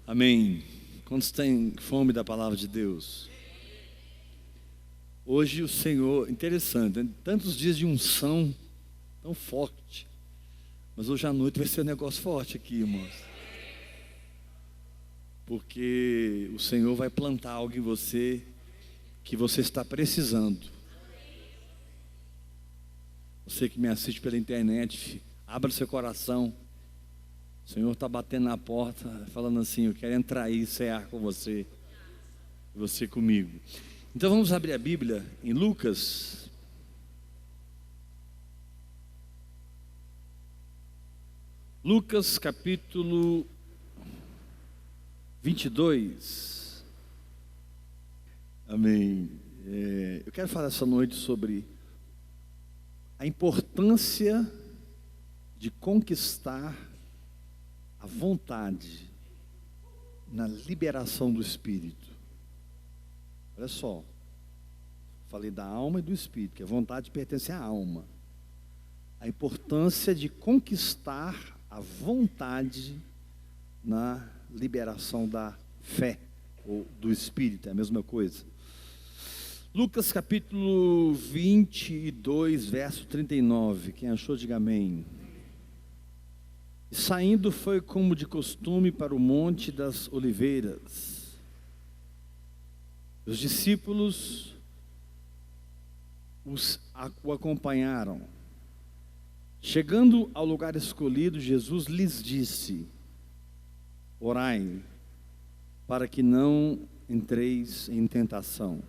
Amém. Quantos têm fome da palavra de Deus? Hoje o Senhor, interessante, né? Tantos dias de unção tão forte, mas hoje à noite vai ser um negócio forte aqui, irmãos. Porque o Senhor vai plantar algo em você que você está precisando. Você que me assiste pela internet, abra seu coração. O Senhor está batendo na porta, falando assim: eu quero entrar aí e cear com você, e você comigo. Então vamos abrir a Bíblia em Lucas. Lucas capítulo 22. Amém. Eu quero falar essa noite sobre a importância de conquistar a vontade na liberação do Espírito. Olha só, falei da alma e do Espírito, que a vontade pertence à alma. A importância de conquistar a vontade na liberação da fé, ou do Espírito, é a mesma coisa. Lucas capítulo 22, verso 39, quem achou, diga amém. E saindo foi como de costume para o Monte das Oliveiras. Os discípulos o acompanharam. Chegando ao lugar escolhido, Jesus lhes disse: orai, para que não entreis em tentação.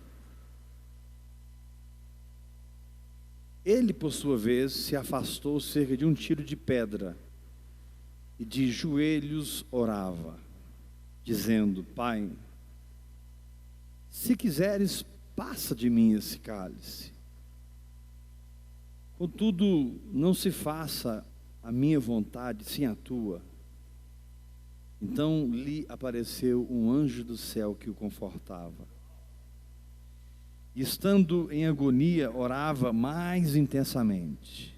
Ele, por sua vez, se afastou cerca de um tiro de pedra e de joelhos orava, dizendo: Pai, se quiseres, passa de mim esse cálice. Contudo, não se faça a minha vontade, sim a tua. Então lhe apareceu um anjo do céu que o confortava. E estando em agonia, orava mais intensamente.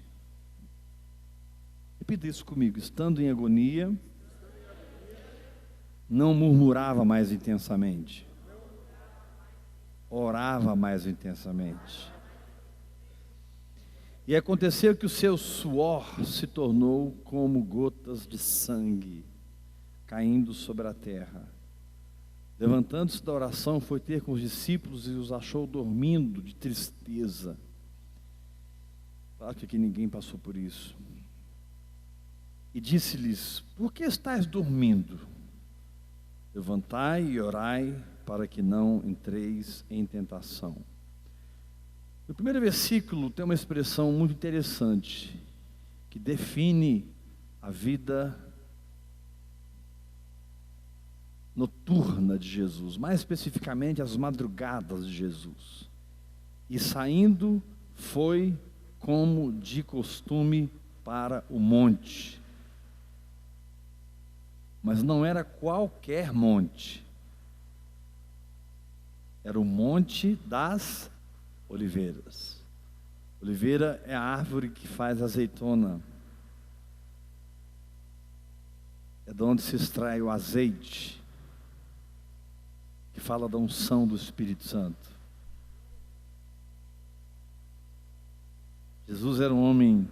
Repita isso comigo: estando em agonia, não murmurava mais intensamente, orava mais intensamente. E aconteceu que o seu suor se tornou como gotas de sangue caindo sobre a terra. Levantando-se da oração, foi ter com os discípulos e os achou dormindo de tristeza. Claro que aqui ninguém passou por isso. E disse-lhes: por que estáis dormindo? Levantai e orai, para que não entreis em tentação. No primeiro versículo tem uma expressão muito interessante, que define a vida noturna de Jesus, mais especificamente as madrugadas de Jesus. E saindo foi como de costume para o monte. Mas não era qualquer monte, era o Monte das Oliveiras. Oliveira é a árvore que faz azeitona, é de onde se extrai o azeite, que fala da unção do Espírito Santo. Jesus era um homem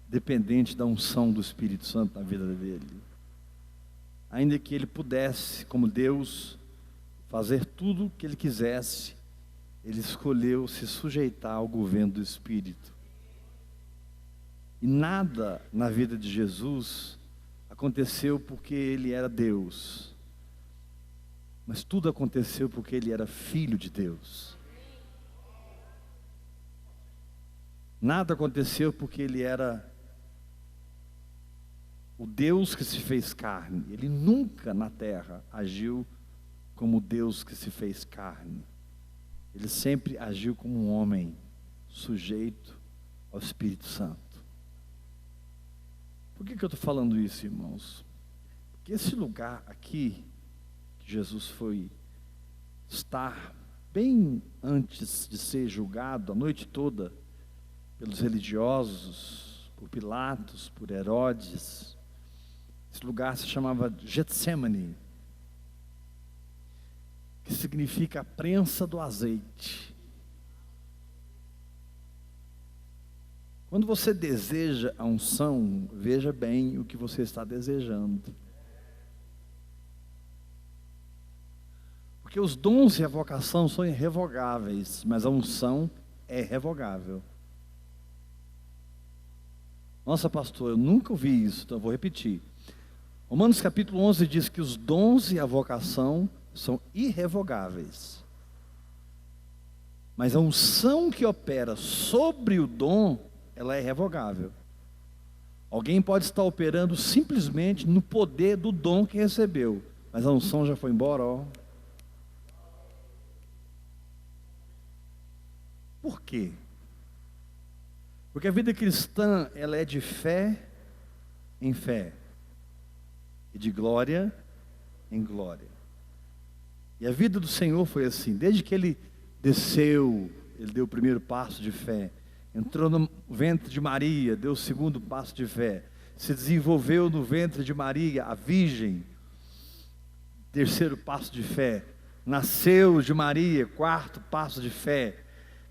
dependente da unção do Espírito Santo na vida dele. Ainda que ele pudesse, como Deus, fazer tudo o que ele quisesse, ele escolheu se sujeitar ao governo do Espírito. E nada na vida de Jesus aconteceu porque ele era Deus, mas tudo aconteceu porque ele era filho de Deus. Nada aconteceu porque ele era o Deus que se fez carne. Ele nunca na terra agiu como Deus que se fez carne. Ele sempre agiu como um homem sujeito ao Espírito Santo. Por que eu estou falando isso, irmãos? Porque esse lugar aqui, que Jesus foi estar bem antes de ser julgado a noite toda pelos religiosos, por Pilatos, por Herodes. Esse lugar se chamava Getsemane. significa a prensa do azeite. Quando você deseja a unção, veja bem o que você está desejando. Porque os dons e a vocação são irrevogáveis, mas a unção é revogável. Nossa, pastor, eu nunca ouvi isso, então eu vou repetir. Romanos capítulo 11 diz que os dons e a vocação são irrevogáveis. Mas a unção que opera sobre o dom, ela é revogável. Alguém pode estar operando simplesmente no poder do dom que recebeu, mas a unção já foi embora, ó. Por quê? Porque a vida cristã, ela é de fé em fé, e de glória em glória. E a vida do Senhor foi assim, desde que Ele desceu, Ele deu o primeiro passo de fé, entrou no ventre de Maria, deu o segundo passo de fé, se desenvolveu no ventre de Maria, a virgem, terceiro passo de fé, nasceu de Maria, quarto passo de fé,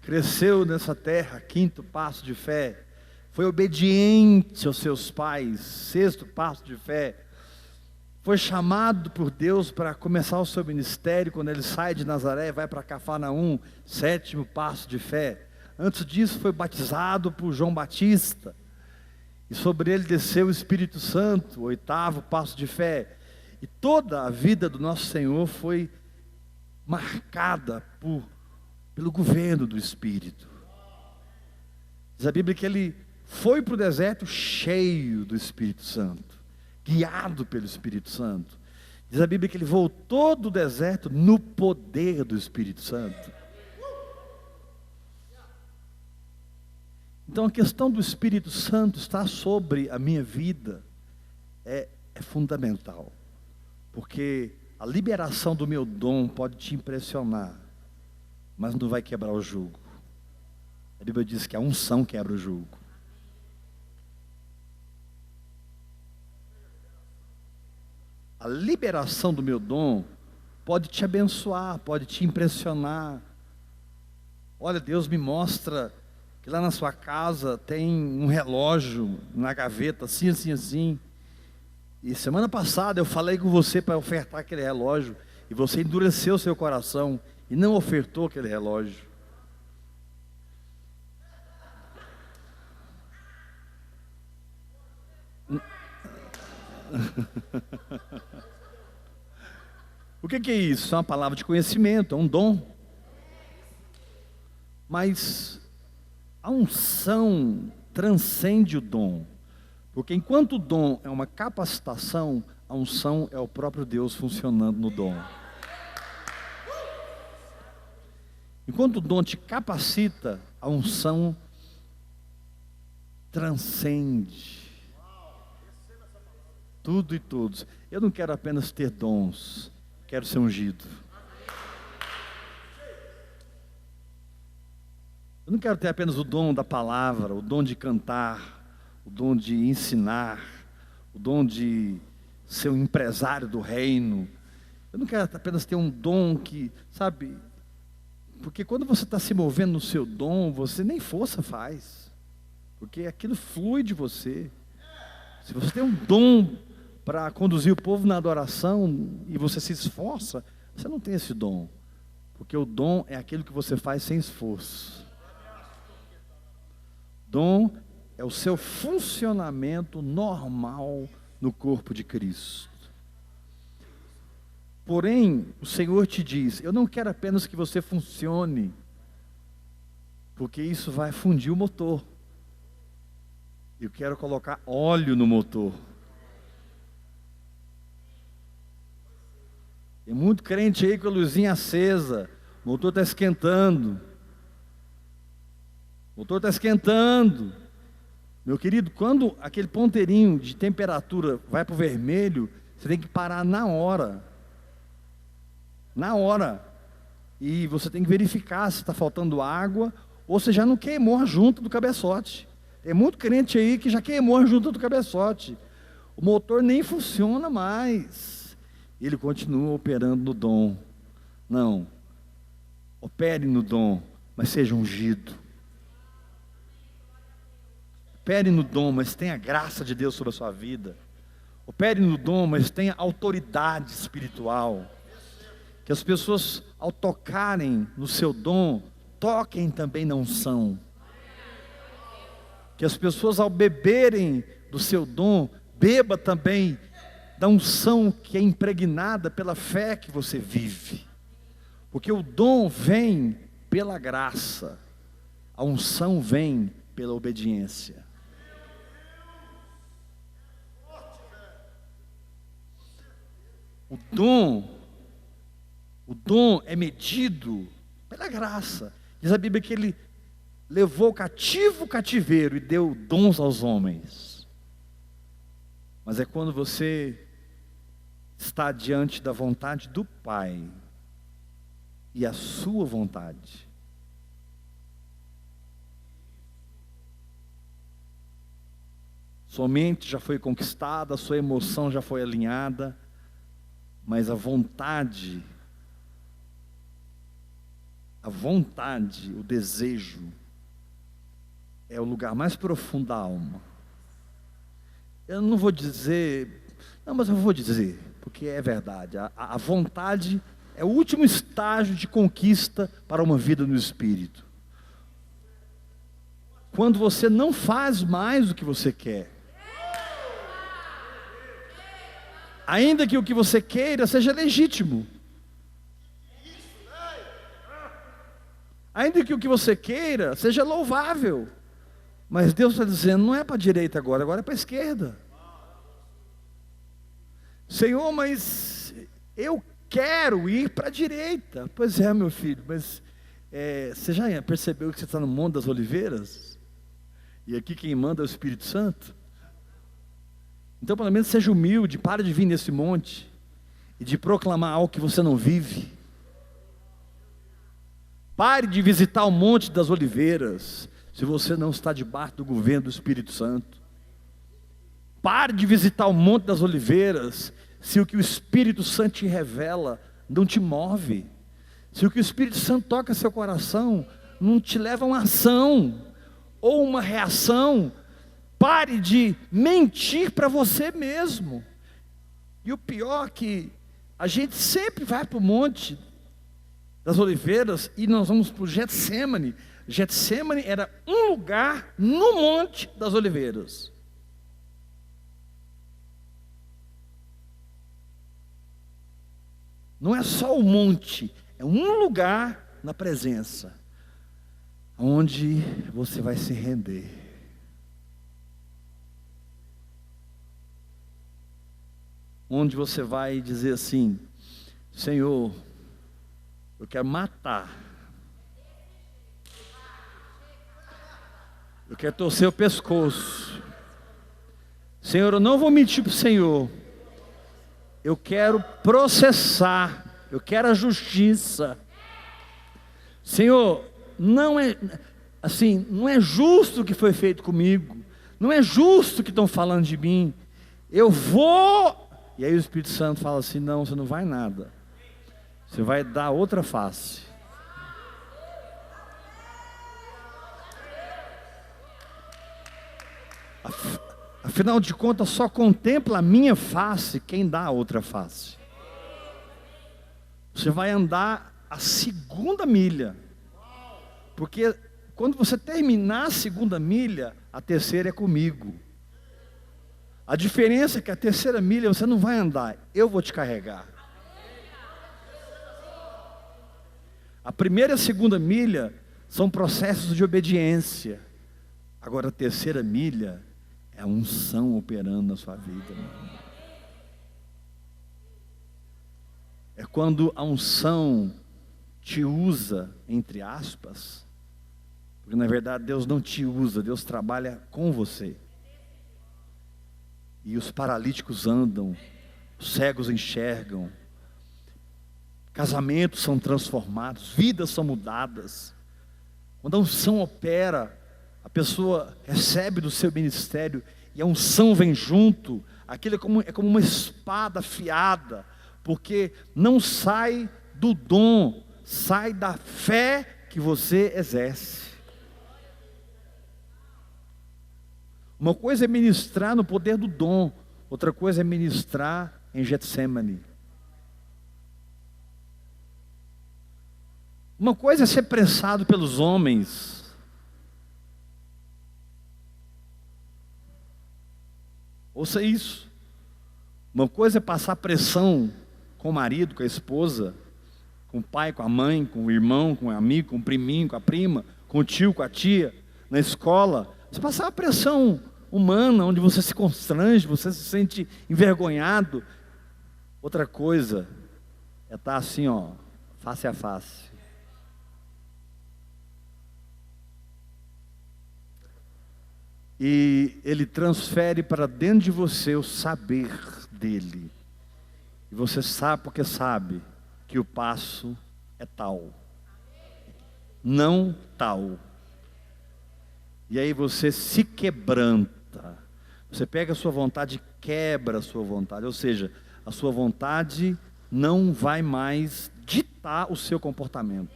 cresceu nessa terra, quinto passo de fé, foi obediente aos seus pais, sexto passo de fé, foi chamado por Deus para começar o seu ministério, quando ele sai de Nazaré, vai para Cafarnaum, sétimo passo de fé. Antes disso foi batizado por João Batista, e sobre ele desceu o Espírito Santo, oitavo passo de fé. E toda a vida do nosso Senhor foi marcada pelo governo do Espírito. Diz a Bíblia que ele foi para o deserto cheio do Espírito Santo, guiado pelo Espírito Santo. Diz a Bíblia que ele voltou do deserto no poder do Espírito Santo. Então a questão do Espírito Santo estar sobre a minha vida é fundamental, porque a liberação do meu dom pode te impressionar, mas não vai quebrar o jugo. A Bíblia diz que a unção quebra o jugo. A liberação do meu dom pode te abençoar, pode te impressionar. Olha, Deus me mostra que lá na sua casa tem um relógio na gaveta, assim, assim, assim. E semana passada eu falei com você para ofertar aquele relógio, e você endureceu seu coração e não ofertou aquele relógio. O que é isso? É uma palavra de conhecimento, é um dom. Mas a unção transcende o dom, porque enquanto o dom é uma capacitação, a unção é o próprio Deus funcionando no dom. Enquanto o dom te capacita, a unção transcende tudo e todos. Eu não quero apenas ter dons, quero ser ungido. Eu não quero ter apenas o dom da palavra, o dom de cantar, o dom de ensinar, o dom de ser um empresário do reino. Eu não quero apenas ter um dom que, sabe, porque quando você está se movendo no seu dom, você nem força faz, porque aquilo flui de você. Se você tem um dom para conduzir o povo na adoração e você se esforça, você não tem esse dom, porque o dom é aquilo que você faz sem esforço. Dom é o seu funcionamento normal no corpo de Cristo. Porém, o Senhor te diz: eu não quero apenas que você funcione, porque isso vai fundir o motor. Eu quero colocar óleo no motor. Tem muito crente aí com a luzinha acesa, o motor está esquentando. O motor está esquentando. Meu querido, quando aquele ponteirinho de temperatura vai para o vermelho, você tem que parar na hora. Na hora. E você tem que verificar se está faltando água, ou se já não queimou a junta do cabeçote. Tem muito crente aí que já queimou a junta do cabeçote. O motor nem funciona mais. Ele continua operando no dom. Não. Opere no dom, mas seja ungido. Opere no dom, mas tenha a graça de Deus sobre a sua vida. Opere no dom, mas tenha autoridade espiritual. Que as pessoas, ao tocarem no seu dom, toquem também na unção. Que as pessoas, ao beberem do seu dom, beba também da unção que é impregnada pela fé que você vive. Porque o dom vem pela graça, a unção vem pela obediência. O dom é medido pela graça. Diz a Bíblia que ele levou cativo o cativeiro e deu dons aos homens. Mas é quando você está diante da vontade do Pai e a sua vontade. Sua mente já foi conquistada, a sua emoção já foi alinhada, mas a vontade, o desejo, é o lugar mais profundo da alma. Eu não vou dizer, não, mas eu vou dizer, porque é verdade. A vontade é o último estágio de conquista para uma vida no Espírito. Quando você não faz mais o que você quer, ainda que o que você queira seja legítimo, ainda que o que você queira seja louvável, mas Deus está dizendo, não é para a direita agora é para a esquerda. Senhor, mas eu quero ir para a direita. Pois é, meu filho, mas você já percebeu que você está no Monte das Oliveiras? E aqui quem manda é o Espírito Santo? Então pelo menos seja humilde, pare de vir nesse monte e de proclamar algo que você não vive. Pare de visitar o Monte das Oliveiras se você não está debaixo do governo do Espírito Santo. Pare de visitar o Monte das Oliveiras se o que o Espírito Santo te revela não te move. Se o que o Espírito Santo toca seu coração não te leva a uma ação ou uma reação. Pare de mentir para você mesmo. E o pior é que a gente sempre vai para o Monte das Oliveiras e nós vamos para o Getsemane. Getsemane era um lugar no Monte das Oliveiras. Não é só o monte, é um lugar na presença, onde você vai se render. Onde você vai dizer assim, Senhor, eu quero matar. Eu quero torcer o pescoço. Senhor, eu não vou mentir para o Senhor. Eu quero processar. Eu quero a justiça. Senhor, não é assim, não é justo o que foi feito comigo. Não é justo o que estão falando de mim. Eu vou. E aí o Espírito Santo fala assim, não, você não vai nada. Você vai dar outra face. Afinal de contas, só contempla a minha face quem dá a outra face. Você vai andar a segunda milha. Porque quando você terminar a segunda milha, a terceira é comigo. A diferença é que a terceira milha você não vai andar, eu vou te carregar. A primeira e a segunda milha são processos de obediência. Agora a terceira milha é a unção operando na sua vida. É quando a unção te usa, entre aspas, porque na verdade Deus não te usa, Deus trabalha com você. E os paralíticos andam, os cegos enxergam, casamentos são transformados, vidas são mudadas. Quando a unção opera, a pessoa recebe do seu ministério e a unção vem junto. Aquilo é como uma espada afiada, porque não sai do dom, sai da fé que você exerce. Uma coisa é ministrar no poder do dom, outra coisa é ministrar em Getsemane. Uma coisa é ser pressado pelos homens, ouça isso. Uma coisa é passar pressão com o marido, com a esposa, com o pai, com a mãe, com o irmão, com o amigo, com o priminho, com a prima, com o tio, com a tia, na escola. Você passar uma pressão humana, onde você se constrange, você se sente envergonhado. Outra coisa é estar assim, face a face. E ele transfere para dentro de você o saber dele. E você sabe porque sabe que o passo é tal, não tal. E aí você se quebranta. Você pega a sua vontade e quebra a sua vontade. Ou seja, a sua vontade não vai mais ditar o seu comportamento.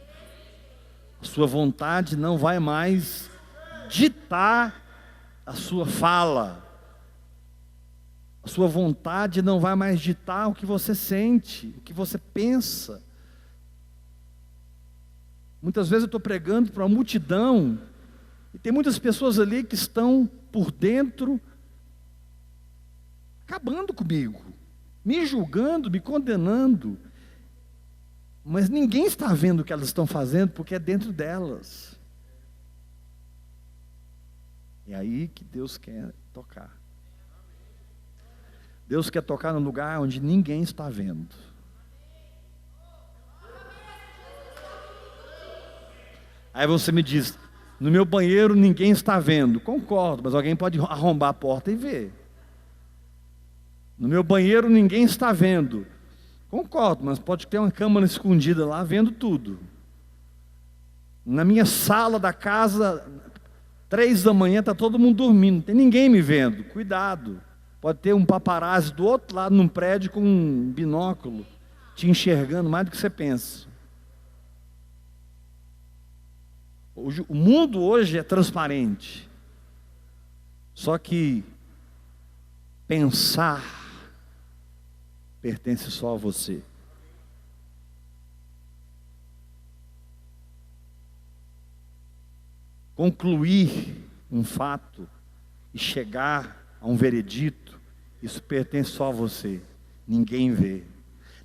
A sua vontade não vai mais ditar a sua fala. A sua vontade não vai mais ditar o que você sente, o que você pensa. Muitas vezes eu estou pregando para uma multidão, e tem muitas pessoas ali que estão por dentro, acabando comigo, me julgando, me condenando. Mas ninguém está vendo o que elas estão fazendo, porque é dentro delas. É aí que Deus quer tocar. Deus quer tocar no lugar onde ninguém está vendo. Aí você me diz, no meu banheiro ninguém está vendo. Concordo, mas alguém pode arrombar a porta e ver. No meu banheiro ninguém está vendo. Concordo, mas pode ter uma câmera escondida lá vendo tudo. Na minha sala da casa, 3 da manhã, está todo mundo dormindo, não tem ninguém me vendo. Cuidado. Pode ter um paparazzi do outro lado num prédio com um binóculo, te enxergando mais do que você pensa. O mundo hoje é transparente. Só que pensar pertence só a você. Concluir um fato e chegar a um veredito, isso pertence só a você. Ninguém vê.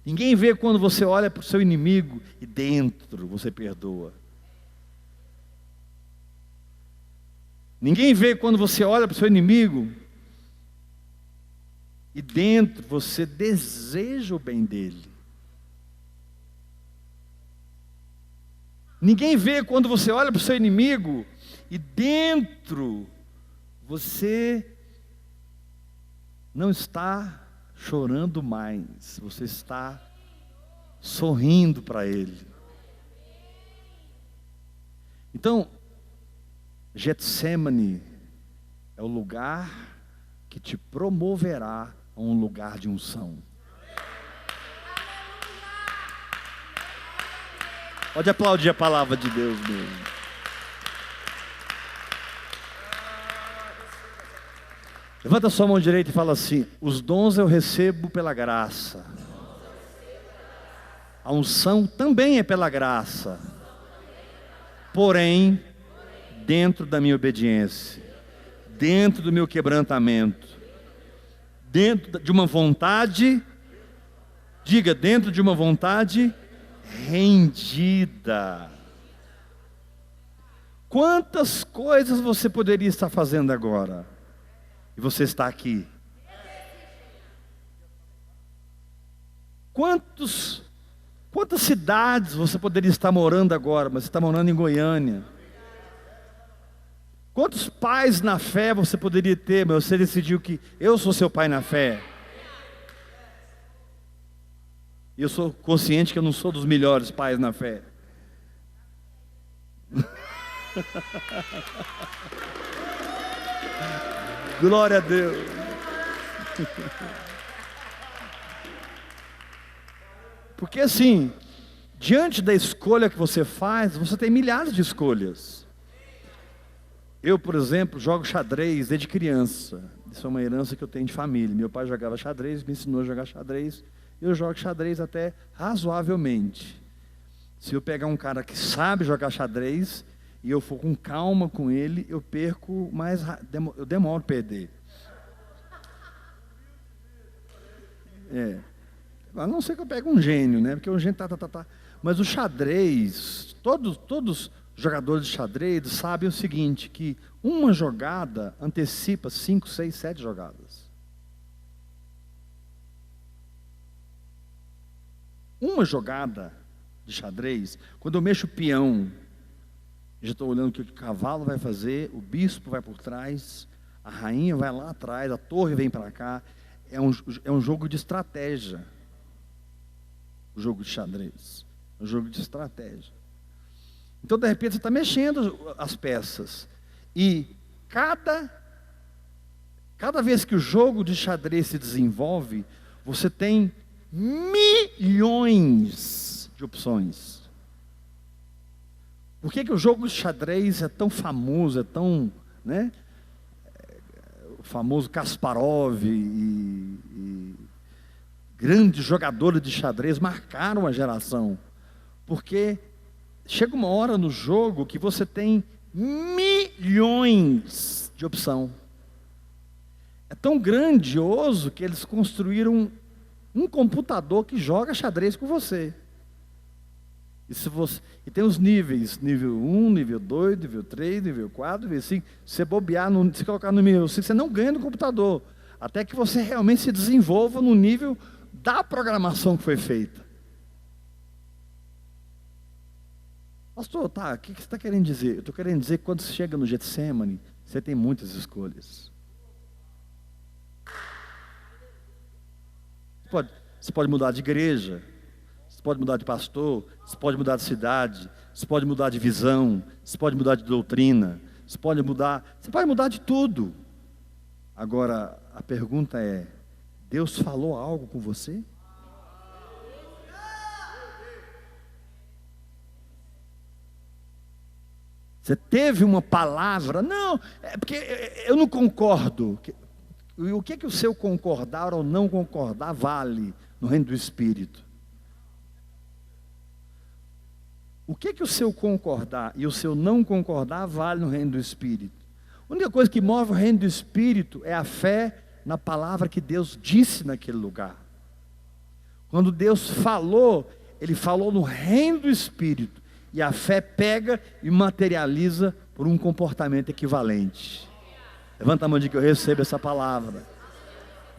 Ninguém vê quando você olha para o seu inimigo e dentro você perdoa. Ninguém vê quando você olha para o seu inimigo e dentro você deseja o bem dele. Ninguém vê quando você olha para o seu inimigo e dentro você não está chorando mais, você está sorrindo para ele. Então, Getsemane é o lugar que te promoverá a um lugar de unção. Pode aplaudir a palavra de Deus mesmo. Levanta a sua mão direita e fala assim: os dons eu recebo pela graça. A unção também é pela graça. Porém, dentro da minha obediência, dentro do meu quebrantamento, dentro de uma vontade, diga, dentro de uma vontade rendida. Quantas coisas você poderia estar fazendo agora? E você está aqui. Quantas cidades você poderia estar morando agora, mas você está morando em Goiânia? Quantos pais na fé você poderia ter, mas você decidiu que eu sou seu pai na fé? E eu sou consciente que eu não sou dos melhores pais na fé. Glória a Deus. Porque assim, Diante da escolha que você faz, você tem milhares de escolhas. Eu, por exemplo, jogo xadrez desde criança. Isso é uma herança que eu tenho de família. Meu pai jogava xadrez, me ensinou a jogar xadrez. Eu jogo xadrez até razoavelmente. Se eu pegar um cara que sabe jogar xadrez e eu for com calma com ele, eu perco eu demoro a perder. A não ser que eu pegue um gênio, né? Porque o gênio tá. Mas o xadrez, todos os jogadores de xadrez sabem o seguinte, que uma jogada antecipa 5, 6, 7 jogadas. Uma jogada de xadrez, quando eu mexo o peão, já estou olhando o que o cavalo vai fazer, o bispo vai por trás, a rainha vai lá atrás, a torre vem para cá. É um jogo de estratégia. O jogo de xadrez. É um jogo de estratégia. Então, de repente, você está mexendo as peças. E cada vez que o jogo de xadrez se desenvolve, você tem milhões de opções. Por que o jogo de xadrez é tão famoso, é tão, né? O famoso Kasparov e grandes jogadores de xadrez marcaram a geração. Porque chega uma hora no jogo que você tem milhões de opção. É tão grandioso que eles construíram um computador que joga xadrez com você. E tem os níveis, nível 1, nível 2, nível 3, nível 4, nível 5. Se você bobear, se colocar no nível 5, você não ganha no computador. Até que você realmente se desenvolva no nível da programação que foi feita. Pastor, o que você está querendo dizer? Eu estou querendo dizer que quando você chega no Getsemane, você tem muitas escolhas. Você pode mudar de igreja. Você pode mudar de pastor, você pode mudar de cidade, você pode mudar de visão, você pode mudar de doutrina, você pode mudar de tudo. Agora, a pergunta é, Deus falou algo com você? Você teve uma palavra? Não, é porque eu não concordo. O que o seu concordar ou não concordar vale no reino do Espírito? O que o seu concordar e o seu não concordar vale no reino do Espírito? A única coisa que move o reino do Espírito é a fé na palavra que Deus disse naquele lugar. Quando Deus falou, Ele falou no reino do Espírito. E a fé pega e materializa por um comportamento equivalente. Levanta a mão e diga que eu recebo essa palavra.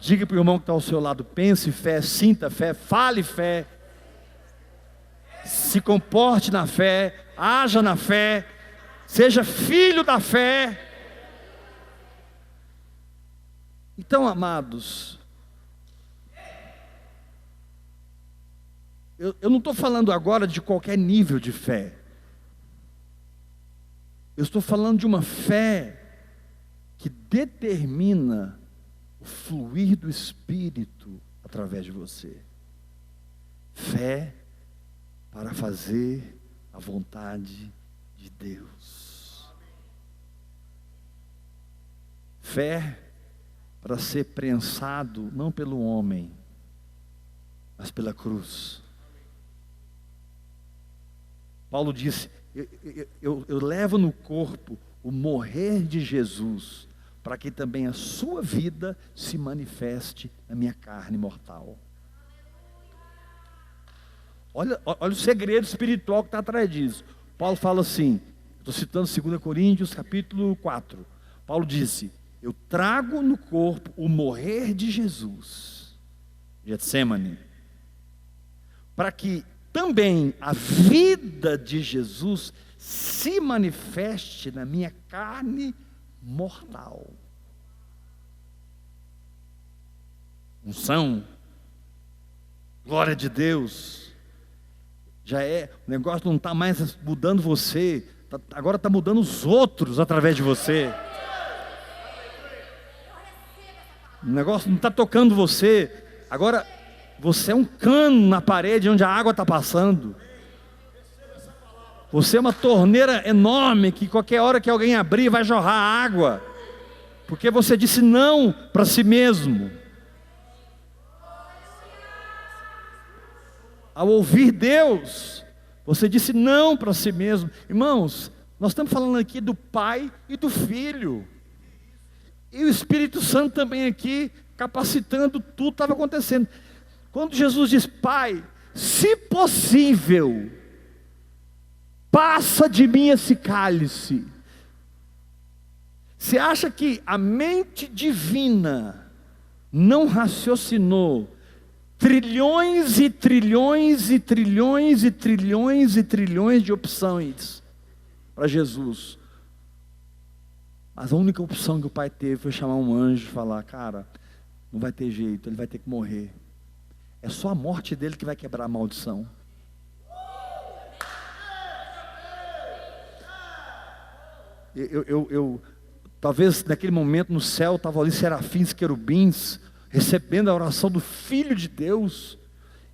Diga para o irmão que está ao seu lado, pense fé, sinta fé, fale fé. Se comporte na fé, haja na fé, seja filho da fé. Então, amados, eu não estou falando agora de qualquer nível de fé. Eu estou falando de uma fé que determina o fluir do Espírito através de você. Fé para fazer a vontade de Deus. Fé para ser prensado não pelo homem, mas pela cruz. Paulo disse, eu levo no corpo o morrer de Jesus, para que também a sua vida se manifeste na minha carne mortal. Olha o segredo espiritual que está atrás disso. Paulo fala assim, estou citando 2 Coríntios capítulo 4. Paulo disse, eu trago no corpo o morrer de Jesus, Getsemane, para que também a vida de Jesus se manifeste na minha carne mortal. Unção, glória de Deus. Já o negócio não está mais mudando você, agora está mudando os outros através de você. O negócio não está tocando você, agora você é um cano na parede onde a água está passando. Você é uma torneira enorme que qualquer hora que alguém abrir vai jorrar água. Porque você disse não para si mesmo. Ao ouvir Deus, você disse não para si mesmo. Irmãos, nós estamos falando aqui do Pai e do Filho. E o Espírito Santo também aqui, capacitando tudo que estava acontecendo. Quando Jesus diz, Pai, se possível, passa de mim esse cálice. Você acha que a mente divina não raciocinou trilhões e trilhões e trilhões e trilhões e trilhões de opções para Jesus? Mas a única opção que o pai teve foi chamar um anjo e falar, cara, não vai ter jeito, ele vai ter que morrer. É só a morte dele que vai quebrar a maldição. Talvez naquele momento no céu estavam ali serafins, querubins, recebendo a oração do Filho de Deus.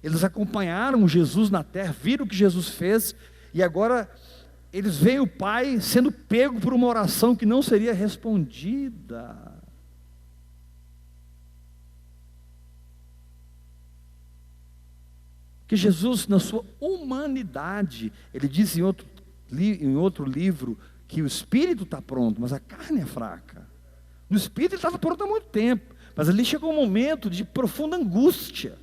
Eles acompanharam Jesus na terra, viram o que Jesus fez, e agora eles veem o Pai sendo pego por uma oração que não seria respondida. Porque Jesus, na sua humanidade, ele diz em outro livro, que o espírito está pronto, mas a carne é fraca. No espírito ele estava pronto há muito tempo, mas ali chegou um momento de profunda angústia,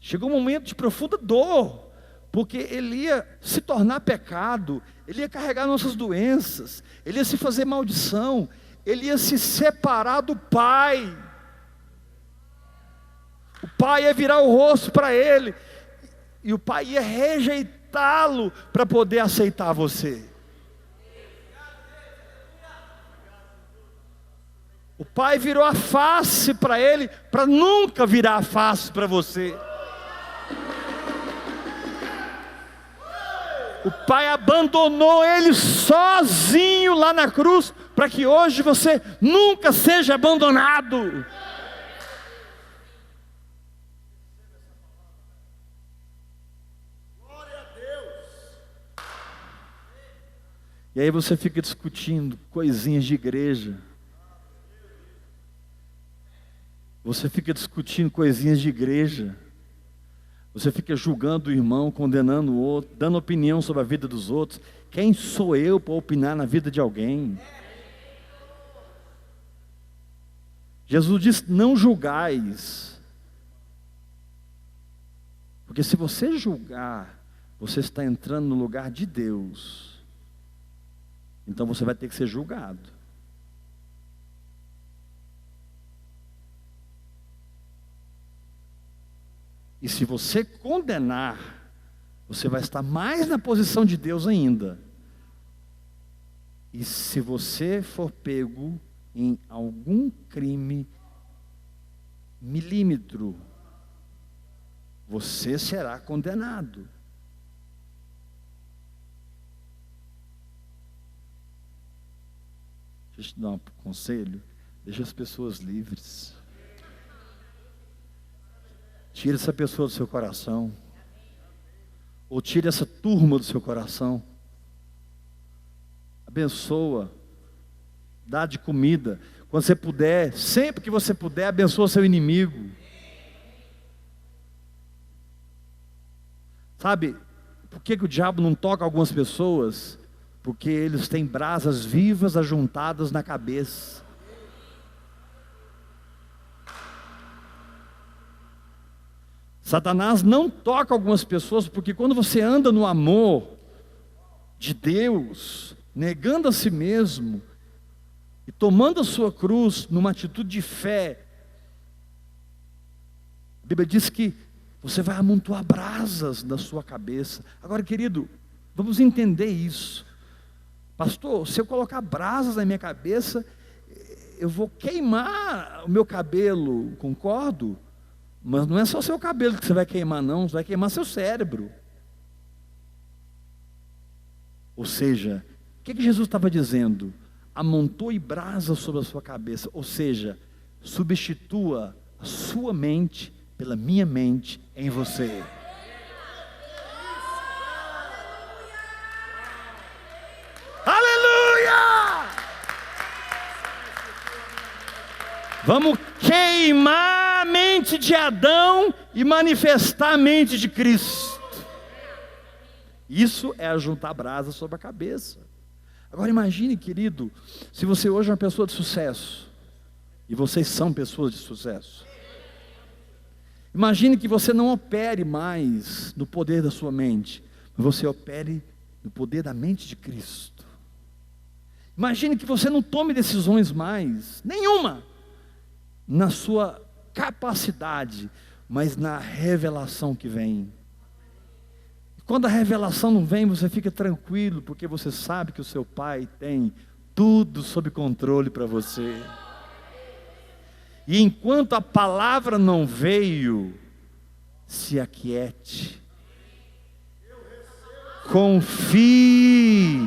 chegou um momento de profunda dor, porque ele ia se tornar pecado, ele ia carregar nossas doenças, ele ia se fazer maldição, ele ia se separar do Pai, o Pai ia virar o rosto para ele, e o Pai ia rejeitá-lo para poder aceitar você. O Pai virou a face para ele, para nunca virar a face para você. O Pai abandonou ele sozinho lá na cruz, para que hoje você nunca seja abandonado. E aí você fica discutindo coisinhas de igreja. Você fica discutindo coisinhas de igreja. Você fica julgando o irmão, condenando o outro, dando opinião sobre a vida dos outros. Quem sou eu para opinar na vida de alguém? Jesus diz, não julgais. Porque se você julgar, você está entrando no lugar de Deus. Então você vai ter que ser julgado. E se você condenar, você vai estar mais na posição de Deus ainda. E se você for pego em algum crime milímetro, você será condenado. Deixa eu te dar um conselho. Deixa as pessoas livres. Tira essa pessoa do seu coração. Ou tira essa turma do seu coração. Abençoa. Dá de comida. Quando você puder, sempre que você puder, abençoa seu inimigo. Sabe, por que o diabo não toca algumas pessoas? Porque eles têm brasas vivas ajuntadas na cabeça. Satanás não toca algumas pessoas, porque quando você anda no amor de Deus, negando a si mesmo, e tomando a sua cruz, numa atitude de fé, a Bíblia diz que você vai amontoar brasas na sua cabeça. Agora, querido, vamos entender isso. Pastor, se eu colocar brasas na minha cabeça, eu vou queimar o meu cabelo, concordo? Mas não é só seu cabelo que você vai queimar, não. Você vai queimar seu cérebro. Ou seja, o que Jesus estava dizendo? Amontoe brasa sobre a sua cabeça. Ou seja, substitua a sua mente pela minha mente em você. Vamos queimar a mente de Adão e manifestar a mente de Cristo. Isso é ajuntar brasa sobre a cabeça. Agora imagine, querido, se você hoje é uma pessoa de sucesso, e vocês são pessoas de sucesso. Imagine que você não opere mais no poder da sua mente, mas você opere no poder da mente de Cristo. Imagine que você não tome decisões mais, nenhuma, na sua capacidade, mas na revelação que vem. Quando a revelação não vem, você fica tranquilo, porque você sabe que o seu Pai tem tudo sob controle para você. E enquanto a palavra não veio, se aquiete, confie,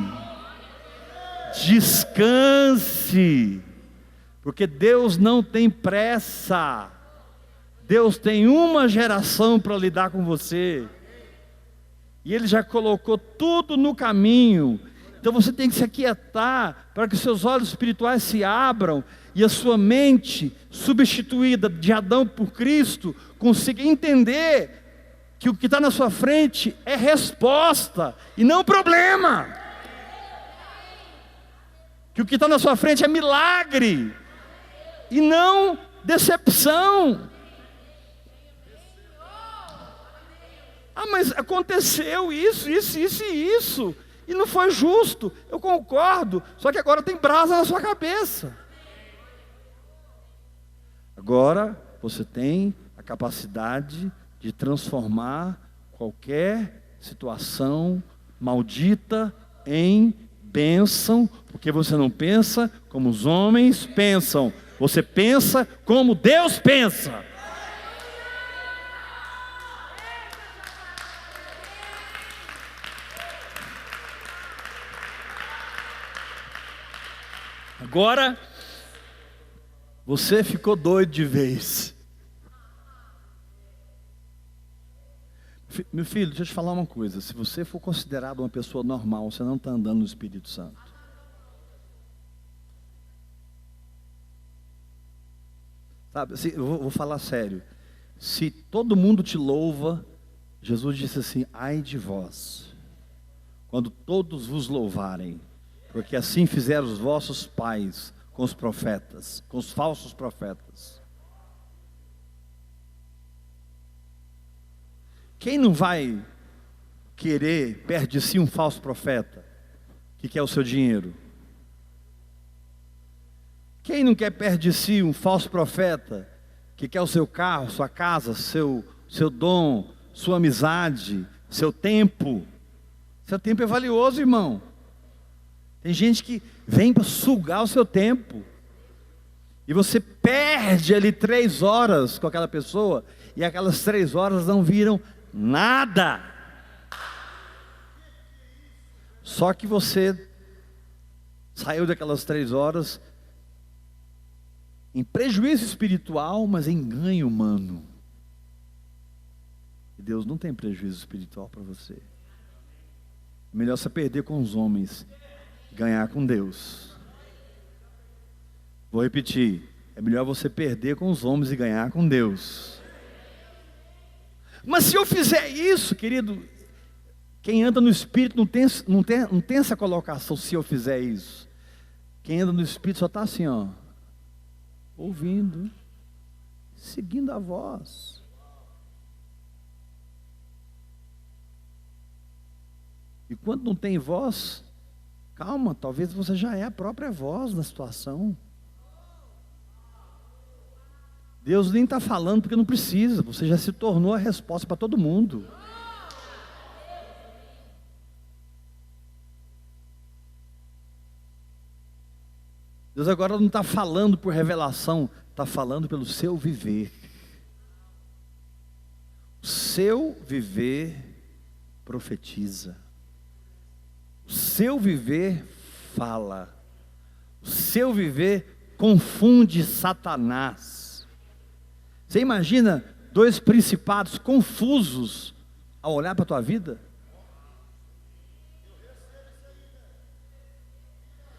descanse, porque Deus não tem pressa. Deus tem uma geração para lidar com você, e Ele já colocou tudo no caminho. Então você tem que se aquietar, para que os seus olhos espirituais se abram, e a sua mente, substituída de Adão por Cristo, consiga entender que o que está na sua frente é resposta, e não problema. Que o que está na sua frente é milagre, e não decepção. Ah, mas aconteceu isso, e não foi justo. Eu concordo, só que agora tem brasa na sua cabeça. Agora você tem a capacidade de transformar qualquer situação maldita em bênção, porque você não pensa como os homens pensam, você pensa como Deus pensa. Agora, você ficou doido de vez. Meu filho, deixa eu te falar uma coisa. Se você for considerado uma pessoa normal, você não está andando no Espírito Santo. Sabe, assim, eu vou falar sério. Se todo mundo te louva, Jesus disse assim: ai de vós, quando todos vos louvarem, porque assim fizeram os vossos pais com os profetas, com os falsos profetas. Quem não vai querer perto de si um falso profeta que quer o seu dinheiro? Quem não quer perto de si um falso profeta que quer o seu carro, sua casa, seu dom, sua amizade, seu tempo? Seu tempo é valioso, irmão. Tem gente que vem para sugar o seu tempo, e você perde ali 3 horas com aquela pessoa, e aquelas 3 horas não viram nada. Só que você saiu daquelas 3 horas em prejuízo espiritual, mas em ganho humano. E Deus não tem prejuízo espiritual para você. É melhor você perder com os homens, ganhar com Deus. Vou repetir: é melhor você perder com os homens e ganhar com Deus. Mas se eu fizer isso, querido, quem anda no Espírito não tem essa colocação. Se eu fizer isso, quem anda no Espírito só está assim, ó, ouvindo, seguindo a voz. E quando não tem voz, calma, talvez você já é a própria voz da situação. Deus nem está falando porque não precisa, você já se tornou a resposta para todo mundo. Deus agora não está falando por revelação, está falando pelo seu viver. O seu viver profetiza. O seu viver fala. O seu viver confunde Satanás. Você imagina 2 principados confusos ao olhar para a tua vida?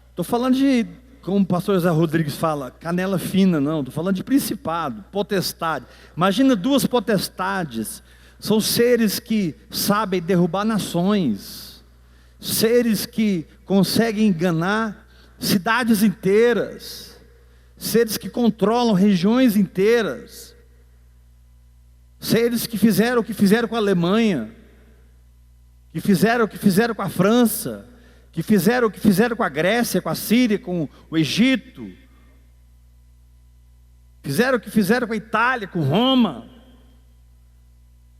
Estou falando de como o pastor José Rodrigues fala, canela fina, não, estou falando de principado, potestade. Imagina duas potestades, são seres que sabem derrubar nações, seres que conseguem enganar cidades inteiras, seres que controlam regiões inteiras, seres que fizeram o que fizeram com a Alemanha, que fizeram o que fizeram com a França, que fizeram o que fizeram com a Grécia, com a Síria, com o Egito, fizeram o que fizeram com a Itália, com Roma,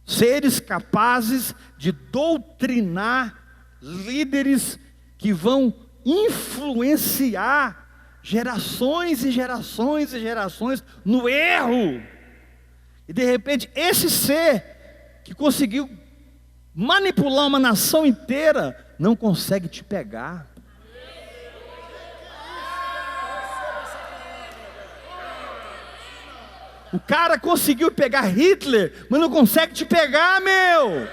seres capazes de doutrinar líderes que vão influenciar gerações e gerações e gerações no erro, e de repente esse ser que conseguiu manipular uma nação inteira, não consegue te pegar. O cara conseguiu pegar Hitler, mas não consegue te pegar, meu.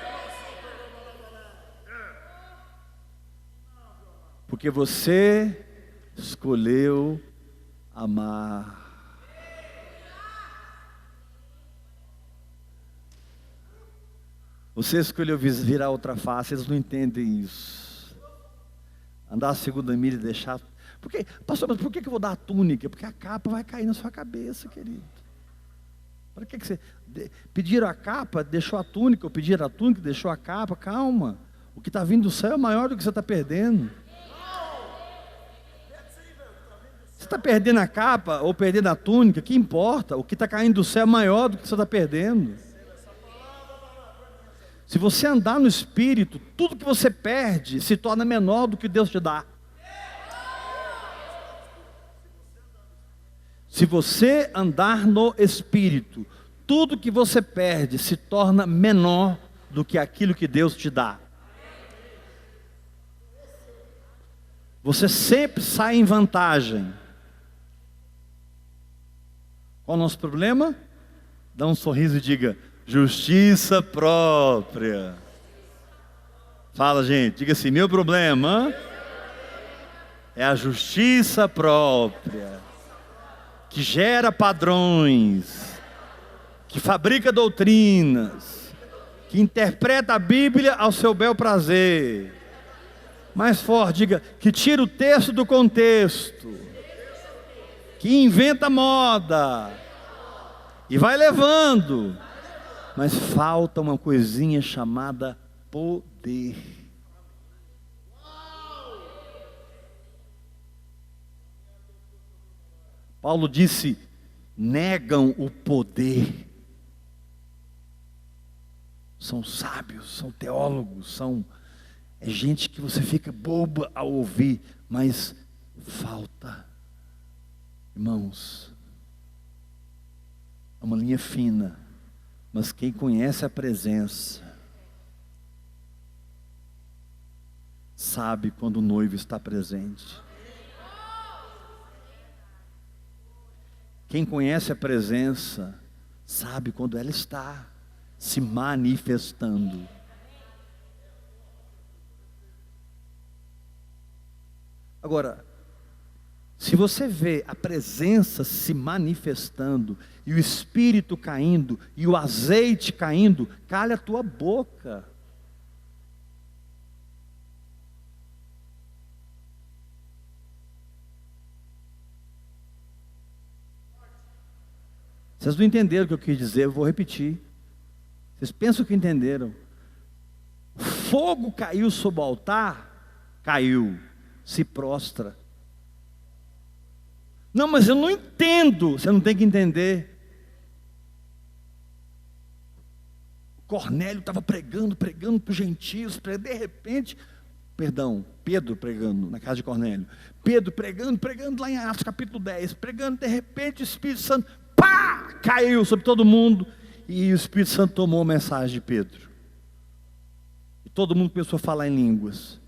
Porque você escolheu amar. Você escolheu virar outra face, eles não entendem isso. Andar a segunda milha e deixar... Porque, pastor, mas por que eu vou dar a túnica? Porque a capa vai cair na sua cabeça, querido. Para que você... Pediram a capa, deixou a túnica, ou pediram a túnica, deixou a capa, calma. O que está vindo do céu é maior do que você está perdendo. Você está perdendo a capa, ou perdendo a túnica, que importa? O que está caindo do céu é maior do que você está perdendo. Se você andar no Espírito, tudo que você perde se torna menor do que Deus te dá. Se você andar no Espírito, tudo que você perde se torna menor do que aquilo que Deus te dá. Você sempre sai em vantagem. Qual o nosso problema? Dá um sorriso e diga: justiça própria. Fala, gente, diga assim: meu problema é a justiça própria, que gera padrões, que fabrica doutrinas, que interpreta a Bíblia ao seu bel prazer. Mais forte, diga: que tira o texto do contexto, que inventa moda e vai levando. Mas falta uma coisinha chamada poder. Paulo disse: negam o poder. São sábios, são teólogos, é gente que você fica boba ao ouvir, mas falta. Irmãos, é uma linha fina. Mas quem conhece a presença sabe quando o noivo está presente. Quem conhece a presença sabe quando ela está se manifestando. Agora, se você vê a presença se manifestando, e o Espírito caindo, e o azeite caindo, cala a tua boca. Vocês não entenderam o que eu quis dizer, eu vou repetir. Vocês pensam que entenderam? Fogo caiu sobre o altar, caiu, se prostra. Não, mas eu não entendo. Você não tem que entender. Cornélio estava pregando para os gentios, de repente, Pedro pregando na casa de Cornélio, Pedro pregando lá em Atos capítulo 10, pregando, de repente o Espírito Santo, pá, caiu sobre todo mundo, e o Espírito Santo tomou a mensagem de Pedro, e todo mundo começou a falar em línguas.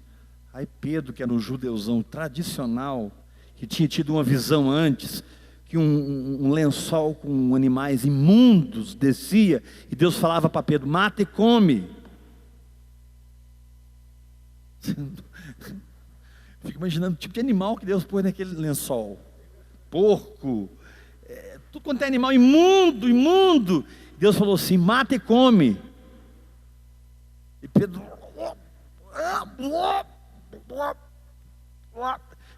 Aí Pedro, que era um judeuzão tradicional, que tinha tido uma visão antes, que um lençol com animais imundos descia, e Deus falava para Pedro: mata e come. Fico imaginando o tipo de animal que Deus pôs naquele lençol. Porco, tudo quanto é animal imundo, imundo. Deus falou assim: mata e come. E Pedro...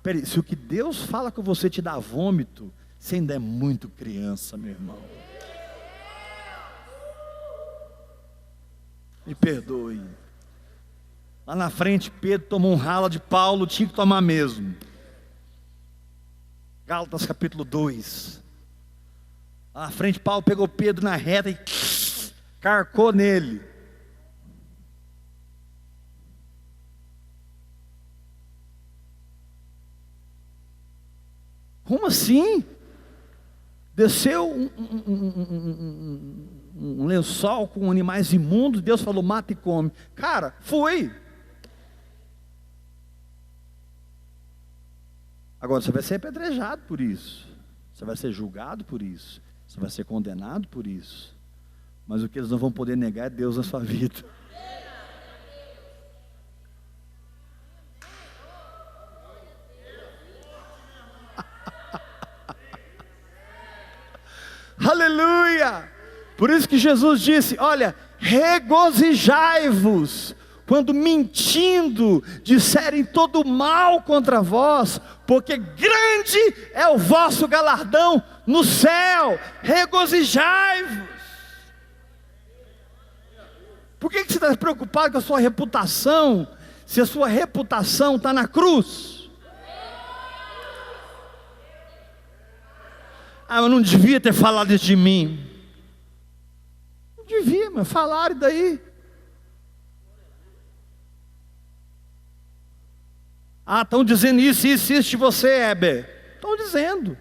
Peraí, se o que Deus fala com você te dá vômito, você ainda é muito criança, meu irmão. Me perdoe. Lá na frente, Pedro tomou um rala de Paulo, tinha que tomar mesmo. Gálatas capítulo 2. Lá na frente, Paulo pegou Pedro na reta e carcou nele. Como assim? Desceu um lençol com animais imundos, Deus falou: mata e come. Cara, foi. Agora você vai ser apedrejado por isso, você vai ser julgado por isso, você vai ser condenado por isso. Mas o que eles não vão poder negar é Deus na sua vida. Aleluia! Por isso que Jesus disse: olha, regozijai-vos quando mentindo disserem todo mal contra vós, porque grande é o vosso galardão no céu. Regozijai-vos. Por que você está preocupado com a sua reputação, se a sua reputação está na cruz? Ah, eu não devia ter falado isso de mim. Não devia, mas falaram, e daí? Ah, estão dizendo isso de você, Heber. Estão dizendo.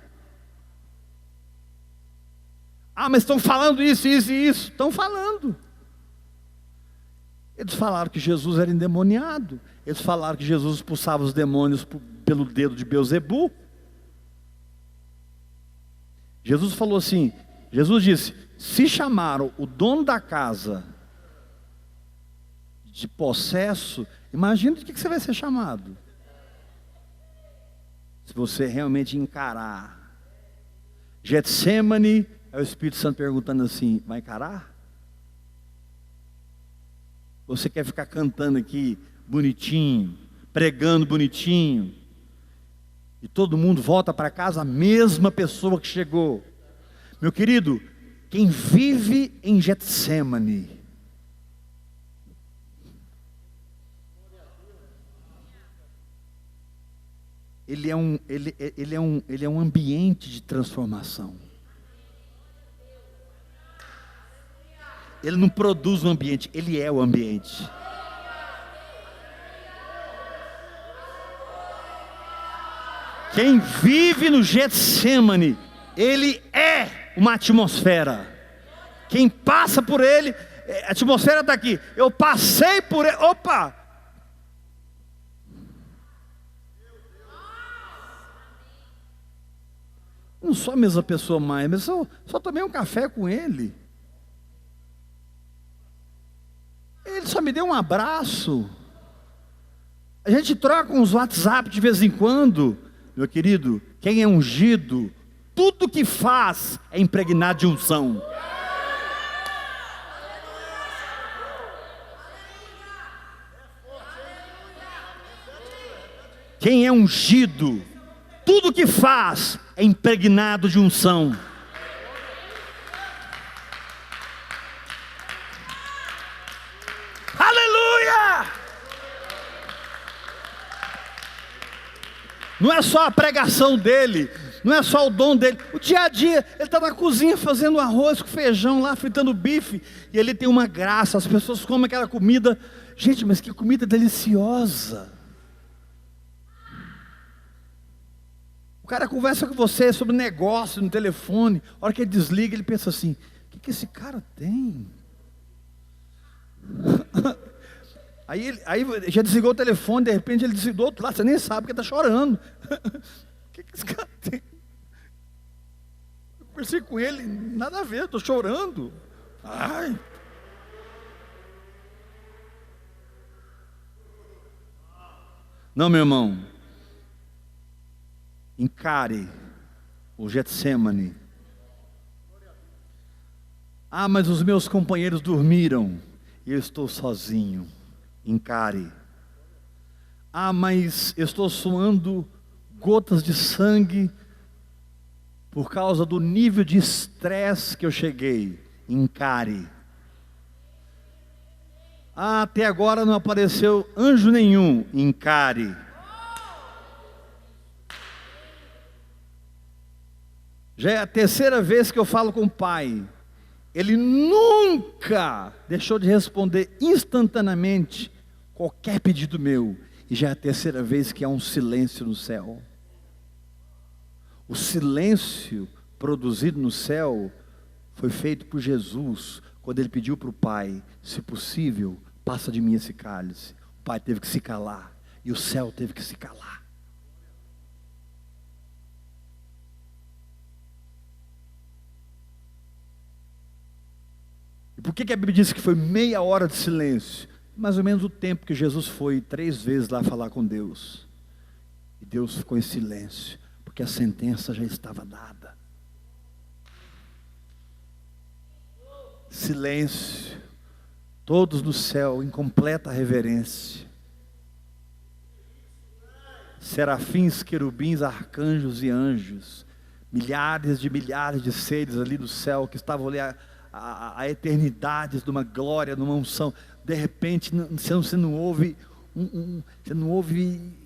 Ah, mas estão falando isso e isso. Estão falando. Eles falaram que Jesus era endemoniado. Eles falaram que Jesus expulsava os demônios pelo dedo de Beelzebu. Jesus falou assim, Jesus disse: se chamaram o dono da casa de possesso, imagina de que você vai ser chamado. Se você realmente encarar. Getsemane, é o Espírito Santo perguntando assim: vai encarar? Você quer ficar cantando aqui bonitinho, pregando bonitinho, e todo mundo volta para casa a mesma pessoa que chegou? Meu querido, quem vive em Getsemane, ele é um ambiente de transformação. Ele não produz um ambiente, ele é o ambiente. Quem vive no Getsemane, ele é uma atmosfera. Quem passa por ele, a atmosfera está aqui. Eu passei por ele, opa! Não sou a mesma pessoa mais, mas só tomei um café com ele. Ele só me deu um abraço. A gente troca uns WhatsApp de vez em quando. Meu querido, quem é ungido, tudo que faz é impregnado de unção. Quem é ungido, tudo que faz é impregnado de unção. Aleluia! Não é só a pregação dele, não é só o dom dele. O dia a dia, ele está na cozinha fazendo arroz com feijão lá, fritando bife, e ele tem uma graça, as pessoas comem aquela comida. Gente, mas que comida deliciosa. O cara conversa com você sobre negócio no telefone, a hora que ele desliga, ele pensa assim: o que esse cara tem? Aí já desligou o telefone, de repente ele desligou do outro lado, você nem sabe porque está chorando. O que esse cara tem? Eu conversei com ele, nada a ver, estou chorando. Ai. Não, meu irmão, Encare o Getsemane. Ah, mas os meus companheiros dormiram e eu estou sozinho. Encare. Ah, mas eu estou suando gotas de sangue por causa do nível de estresse que eu cheguei. Encare. Ah, até agora não apareceu anjo nenhum. Encare. Já é a terceira vez que eu falo com o Pai. Ele nunca deixou de responder instantaneamente qualquer pedido meu. E já é a terceira vez que há um silêncio no céu. O silêncio produzido no céu foi feito por Jesus, quando ele pediu para o Pai: se possível, passa de mim esse cálice. O Pai teve que se calar, e o céu teve que se calar. E por que a Bíblia diz que foi meia hora de silêncio? Mais ou menos o tempo que Jesus foi 3 vezes lá falar com Deus. E Deus ficou em silêncio, porque a sentença já estava dada. Silêncio, todos no céu em completa reverência. Serafins, querubins, arcanjos e anjos, milhares de seres ali do céu que estavam ali a eternidades de uma glória, de uma unção. De repente você não ouve você não ouve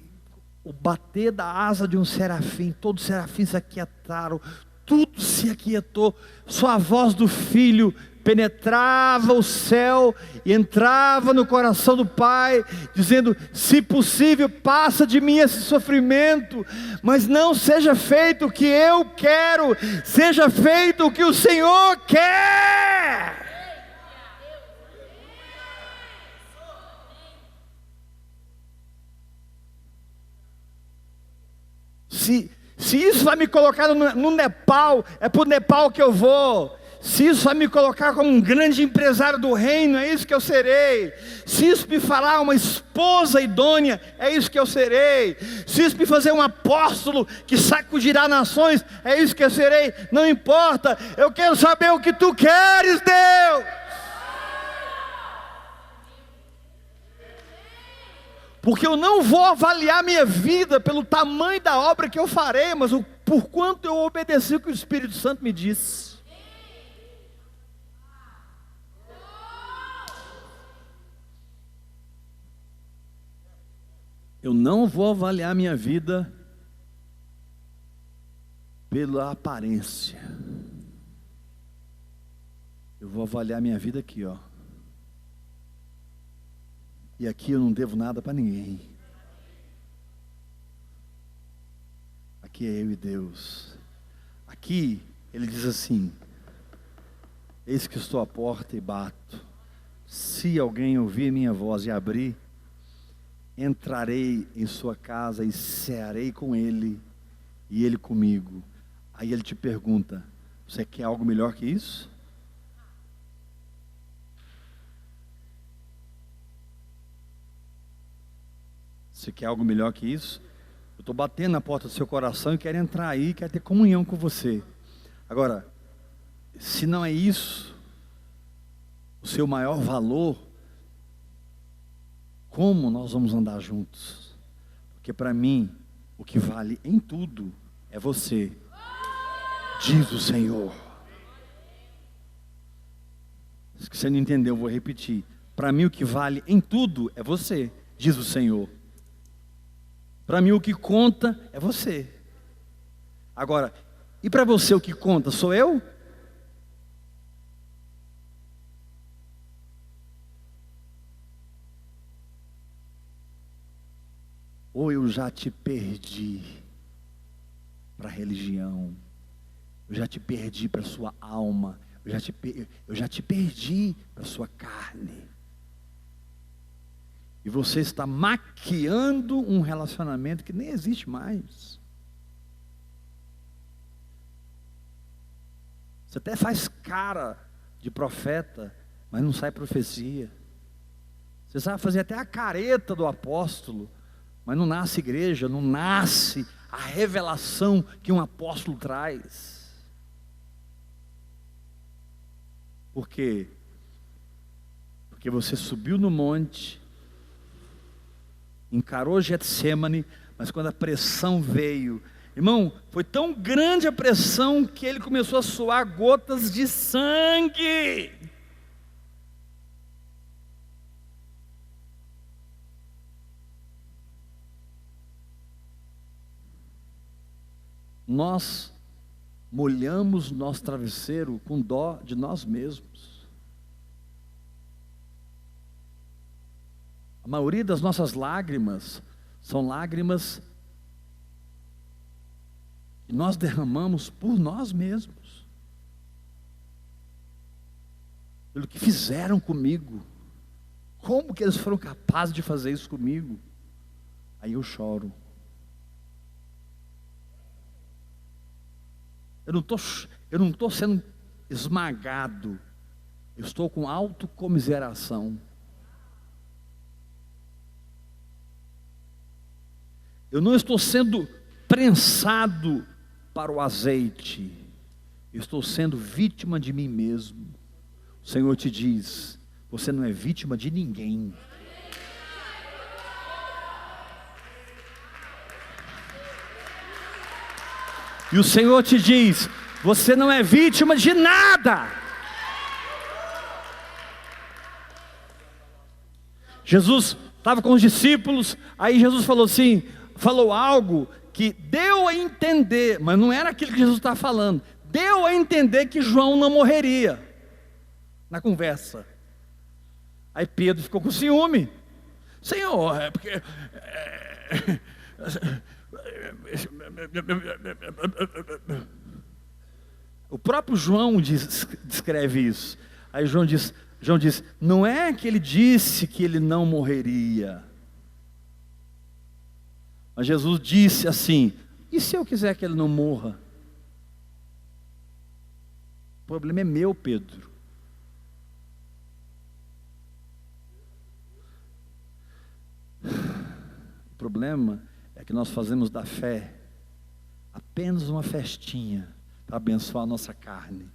o bater da asa de um serafim. Todos os serafins se aquietaram, tudo se aquietou. Só a voz do Filho penetrava o céu e entrava no coração do Pai, dizendo: se possível, passa de mim esse sofrimento, mas não seja feito o que eu quero, seja feito o que o Senhor quer. Se isso vai me colocar no Nepal, é para o Nepal que eu vou. Se isso vai me colocar como um grande empresário do reino, é isso que eu serei. Se isso me falar uma esposa idônea, é isso que eu serei. Se isso me fazer um apóstolo que sacudirá nações, é isso que eu serei. Não importa, eu quero saber o que tu queres, Deus. Porque eu não vou avaliar minha vida pelo tamanho da obra que eu farei, mas por quanto eu obedeci o que o Espírito Santo me disse. Eu não vou avaliar minha vida pela aparência. Eu vou avaliar minha vida aqui, ó. E aqui eu não devo nada para ninguém. Aqui é eu e Deus. Aqui ele diz assim: eis que estou à porta e bato. Se alguém ouvir minha voz e abrir, entrarei em sua casa e cearei com ele e ele comigo. Aí ele te pergunta: você quer algo melhor que isso? Você quer algo melhor que isso? Eu estou batendo na porta do seu coração e quero entrar aí, quero ter comunhão com você. Agora, se não é isso o seu maior valor, como nós vamos andar juntos? Porque para mim, o que vale em tudo é você, diz o Senhor. Se você não entendeu, eu vou repetir. Para mim, o que vale em tudo é você, diz o Senhor. Para mim o que conta é você. Agora, e para você o que conta sou eu? Ou eu já te perdi para a religião, eu já te perdi para a sua alma, eu já te perdi para a sua carne. E você está maquiando um relacionamento que nem existe mais. Você até faz cara de profeta, mas não sai profecia. Você sabe fazer até a careta do apóstolo, Mas não nasce igreja, não nasce a revelação que um apóstolo traz. Por quê? Porque você subiu no monte, encarou Getsêmani, mas quando a pressão veio, irmão, foi tão grande a pressão que ele começou a suar gotas de sangue. Nós molhamos nosso travesseiro com dó de nós mesmos. A maioria das nossas lágrimas são lágrimas que nós derramamos por nós mesmos, pelo que fizeram comigo. Como que eles foram capazes de fazer isso comigo? Aí eu choro. Eu não estou sendo esmagado, eu estou com autocomiseração. Eu não estou sendo prensado para o azeite, eu estou sendo vítima de mim mesmo. O Senhor te diz: você não é vítima de ninguém. E o Senhor te diz: você não é vítima de nada. Jesus estava com os discípulos, aí Jesus falou algo que deu a entender, mas não era aquilo que Jesus estava falando, deu a entender que João não morreria, na conversa. Aí Pedro ficou com ciúme. Senhor, é porque... O próprio João descreve isso. Aí João diz, não é que ele disse que ele não morreria, mas Jesus disse assim: e se eu quiser que ele não morra? O problema é meu, Pedro. O problema é que nós fazemos da fé apenas uma festinha para abençoar a nossa carne,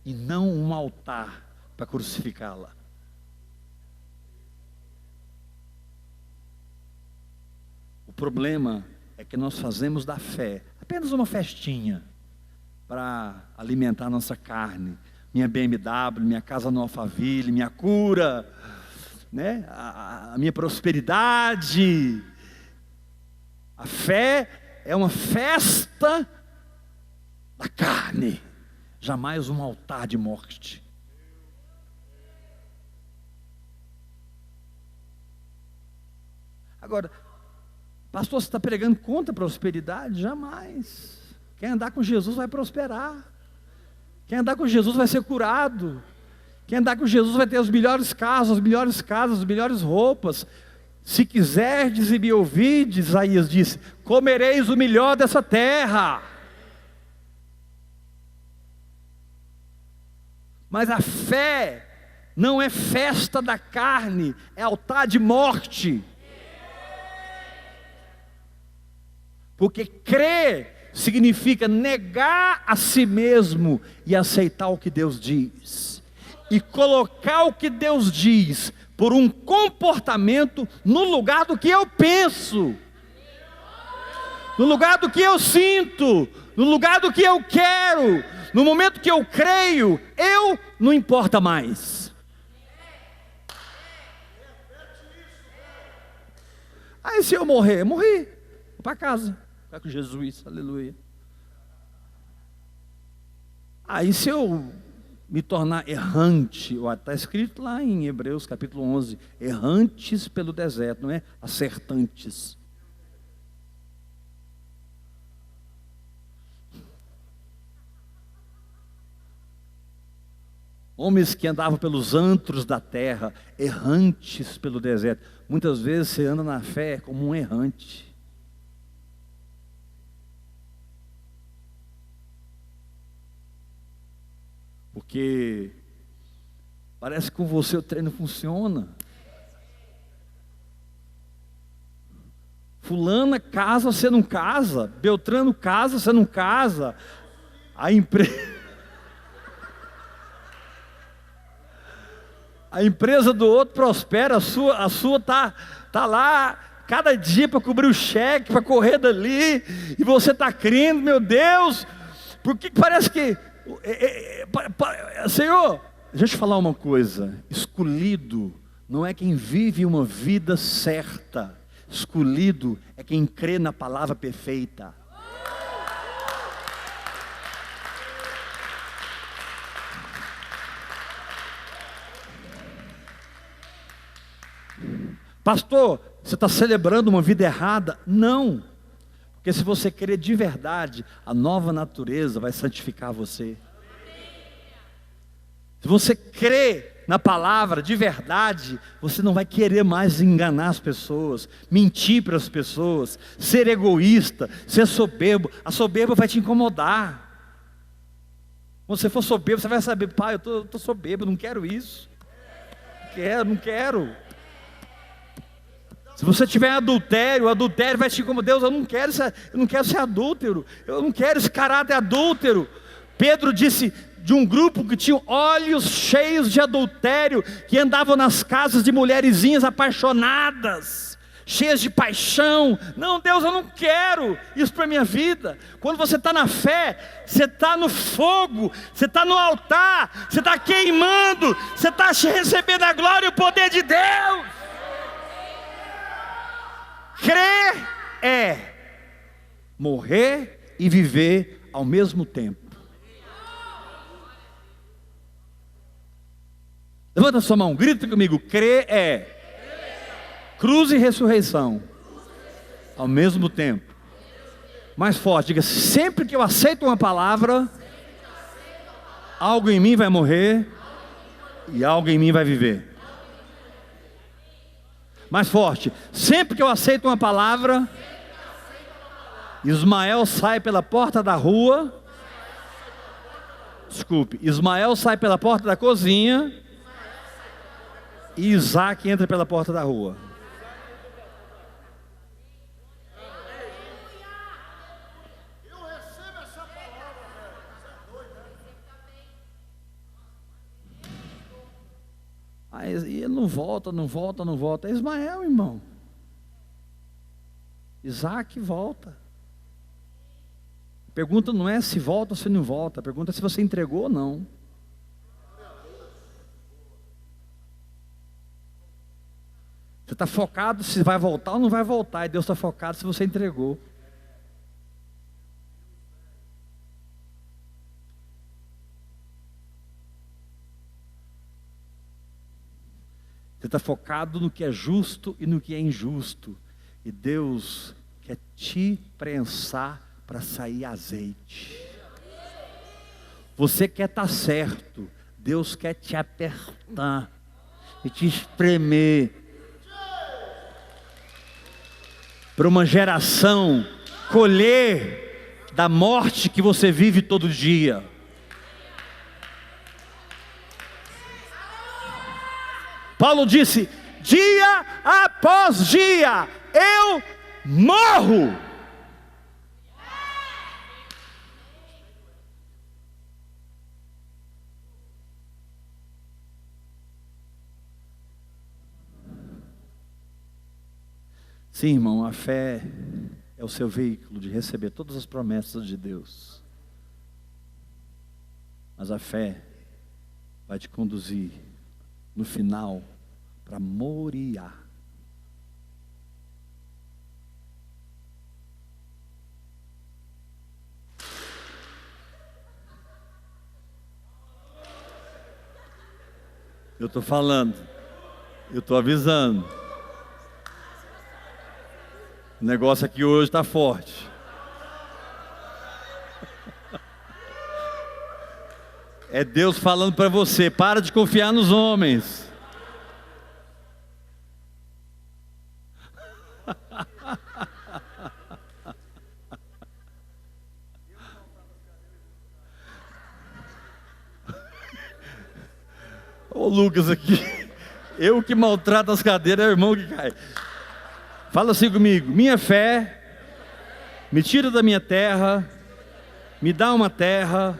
e não um altar para crucificá-la. O problema é que nós fazemos da fé apenas uma festinha para alimentar a nossa carne. Minha BMW, minha casa no Alphaville, minha cura, né? A minha prosperidade. A fé é uma festa da carne, jamais um altar de morte. Agora, pastor, você está pregando contra a prosperidade? Jamais. Quem andar com Jesus vai prosperar. Quem andar com Jesus vai ser curado. Quem andar com Jesus vai ter os melhores carros, as melhores casas, as melhores roupas. Se quiserdes e me ouvides, Isaías disse, comereis o melhor dessa terra. Mas a fé não é festa da carne, é altar de morte. Porque crer significa negar a si mesmo e aceitar o que Deus diz. E colocar o que Deus diz por um comportamento no lugar do que eu penso, no lugar do que eu sinto, no lugar do que eu quero, no momento que eu creio, eu não importa mais. Aí se eu morrer, morri, vou para casa, ficar com Jesus, aleluia. Aí se eu me tornar errante, está escrito lá em Hebreus capítulo 11, errantes pelo deserto, não é acertantes. Homens que andavam pelos antros da terra, errantes pelo deserto. Muitas vezes você anda na fé como um errante. Porque parece que com você o treino funciona. Fulana casa, você não casa. Beltrano casa, você não casa. A empresa do outro prospera, a sua tá lá cada dia para cobrir o cheque, para correr dali, e você está crendo, meu Deus, porque parece que, Senhor, deixa eu te falar uma coisa, escolhido não é quem vive uma vida certa, escolhido é quem crê na palavra perfeita. Pastor, você está celebrando uma vida errada? Não, porque se você crer de verdade, a nova natureza vai santificar você. Se você crê na palavra de verdade, você não vai querer mais enganar as pessoas, mentir para as pessoas, ser egoísta, ser soberbo. A soberba vai te incomodar. Quando você for soberbo, você vai saber, pai, eu estou soberbo, não quero isso. Não quero. Se você tiver adultério, o adultério vai te incomodar. Deus, eu não quero ser adúltero, eu não quero esse caráter adúltero. Pedro disse de um grupo que tinha olhos cheios de adultério, que andavam nas casas de mulherzinhas apaixonadas, cheias de paixão. Não, Deus, eu não quero isso para a minha vida. Quando você está na fé, você está no fogo, você está no altar, você está queimando, você está recebendo a glória e o poder de Deus. Crer é morrer e viver ao mesmo tempo. Levanta sua mão, grita comigo. Crer é cruz e ressurreição ao mesmo tempo. Mais forte, diga: sempre que eu aceito uma palavra, algo em mim vai morrer e algo em mim vai viver. Mais forte, sempre que eu aceito uma palavra, Ismael sai pela porta da rua. Desculpe, Ismael sai pela porta da cozinha e Isaac entra pela porta da rua. E ele não volta. É Ismael, irmão. Isaac volta. A pergunta não é se volta ou se não volta. A pergunta é se você entregou ou não. Você está focado se vai voltar ou não vai voltar. E Deus está focado se você entregou. Você está focado no que é justo e no que é injusto. E Deus quer te prensar para sair azeite. Você quer estar certo. Deus quer te apertar e te espremer. Para uma geração colher da morte que você vive todo dia. Paulo disse: dia após dia eu morro. Sim, irmão, a fé é o seu veículo de receber todas as promessas de Deus. Mas a fé vai te conduzir no final para Moriá. Eu estou falando, eu estou avisando. O negócio aqui hoje está forte. É Deus falando para você: para de confiar nos homens. Ô Lucas aqui, eu que maltrato as cadeiras, é o irmão que cai. Fala assim comigo: minha fé me tira da minha terra, me dá uma terra,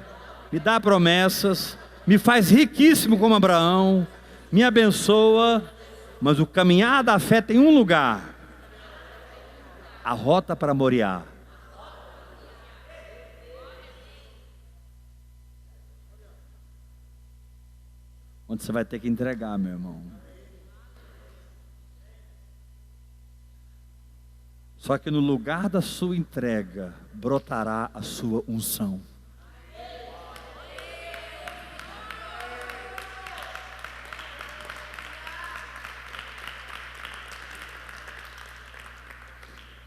me dá promessas, me faz riquíssimo como Abraão, me abençoa, mas o caminhar da fé tem um lugar: a rota para Moriá. Onde você vai ter que entregar, meu irmão. Só que no lugar da sua entrega brotará a sua unção.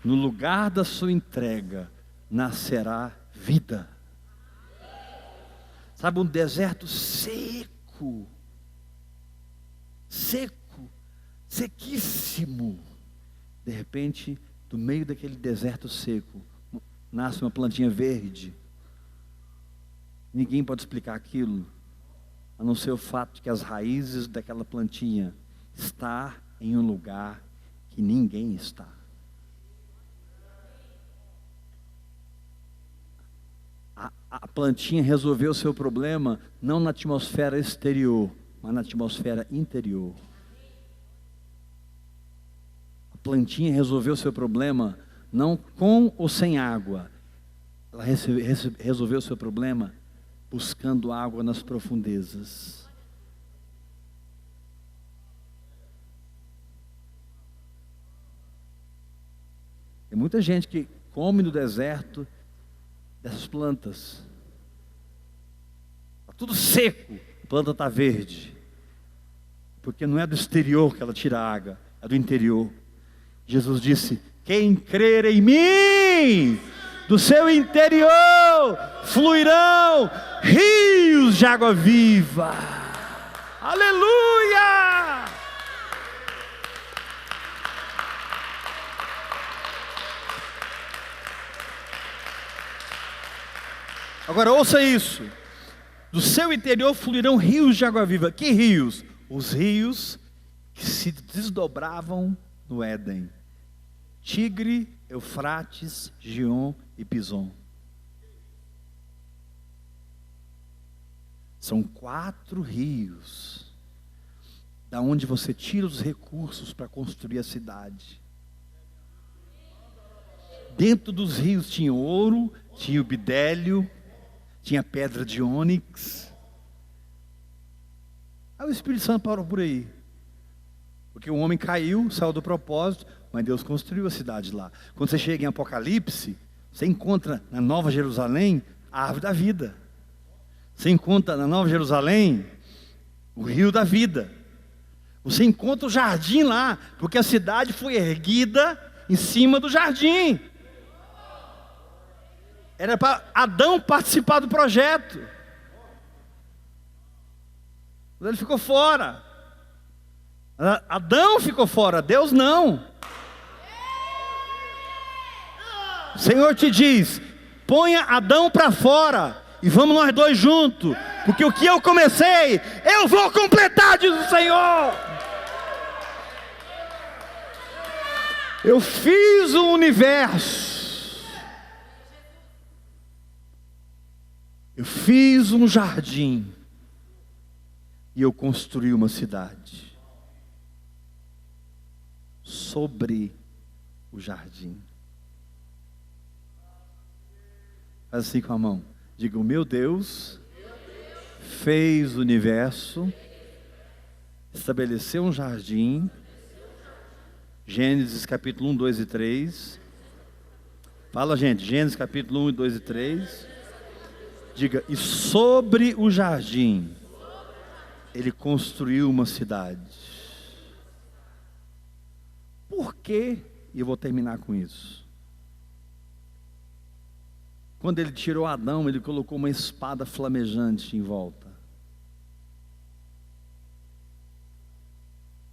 No lugar da sua entrega nascerá vida. Sabe, um deserto seco, sequíssimo. De repente, do meio daquele deserto seco, nasce uma plantinha verde. Ninguém pode explicar aquilo, a não ser o fato de que as raízes daquela plantinha estão em um lugar que ninguém está. A plantinha resolveu o seu problema não na atmosfera exterior, mas na atmosfera interior. A plantinha resolveu o seu problema não com ou sem água. Ela resolveu o seu problema buscando água nas profundezas. Tem muita gente que come no deserto dessas plantas. Está tudo seco, a planta está verde. Porque não é do exterior que ela tira a água, é do interior. Jesus disse: quem crer em mim, do seu interior fluirão rios de água viva. Aleluia! Agora ouça isso: do seu interior fluirão rios de água viva. Que rios? Os rios que se desdobravam no Éden: Tigre, Eufrates, Gion e Pison. São 4 rios, da onde você tira os recursos para construir a cidade. Dentro dos rios tinha ouro, tinha o bidélio, tinha pedra de ônix. Aí o Espírito Santo parou por aí, porque o homem caiu, saiu do propósito, mas Deus construiu a cidade lá. Quando você chega em Apocalipse, você encontra na Nova Jerusalém a árvore da vida. Você encontra na Nova Jerusalém o rio da vida. Você encontra o jardim lá, porque a cidade foi erguida em cima do jardim. Era para Adão participar do projeto. Ele ficou fora. Adão ficou fora, Deus não. O Senhor te diz: ponha Adão para fora e vamos nós dois juntos, porque o que eu comecei, eu vou completar, diz o Senhor. Eu fiz o universo. Eu fiz um jardim e eu construí uma cidade sobre o jardim. Faz assim com a mão. Diga: o meu Deus fez o universo, estabeleceu um jardim. Gênesis capítulo 1, 2 e 3. Fala, gente. Gênesis capítulo 1, 2 e 3. Diga: e sobre o jardim ele construiu uma cidade. Por quê? E eu vou terminar com isso. Quando ele tirou Adão, ele colocou uma espada flamejante em volta.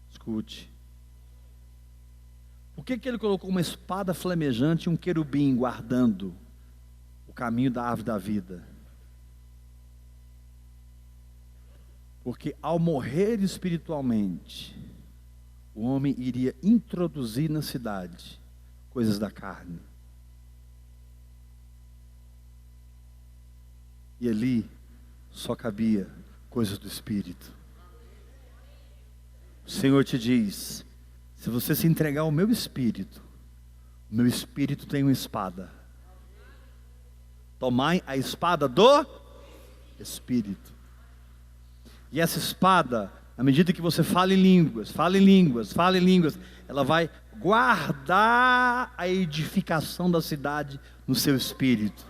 Escute. Por que ele colocou uma espada flamejante e um querubim guardando o caminho da árvore da vida? Porque ao morrer espiritualmente, o homem iria introduzir na cidade coisas da carne. E ali só cabia coisas do Espírito. O Senhor te diz: se você se entregar ao meu Espírito, o meu Espírito tem uma espada. Tomai a espada do Espírito. E essa espada, à medida que você fala em línguas, ela vai guardar a edificação da cidade no seu espírito.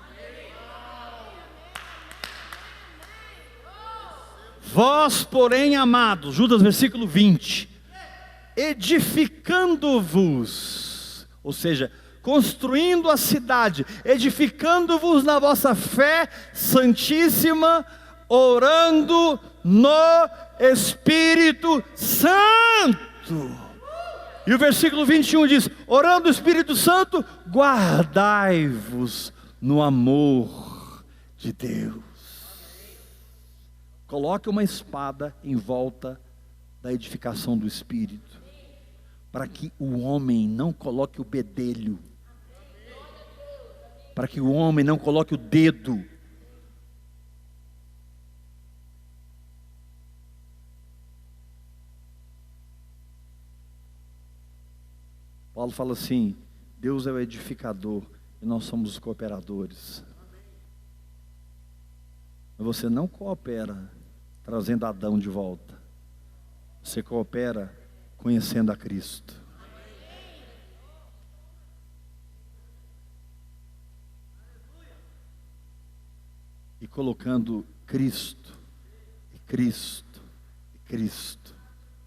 Vós, porém, amados, Judas versículo 20, edificando-vos, ou seja, construindo a cidade, edificando-vos na vossa fé santíssima, orando no Espírito Santo. E o versículo 21 diz: orando no Espírito Santo, guardai-vos no amor de Deus. Coloque uma espada em volta da edificação do Espírito, para que o homem não coloque o bedelho, para que o homem não coloque o dedo. Paulo fala assim: Deus é o edificador e nós somos os cooperadores. Mas você não coopera trazendo Adão de volta, você coopera conhecendo a Cristo. E colocando Cristo, e Cristo, e Cristo,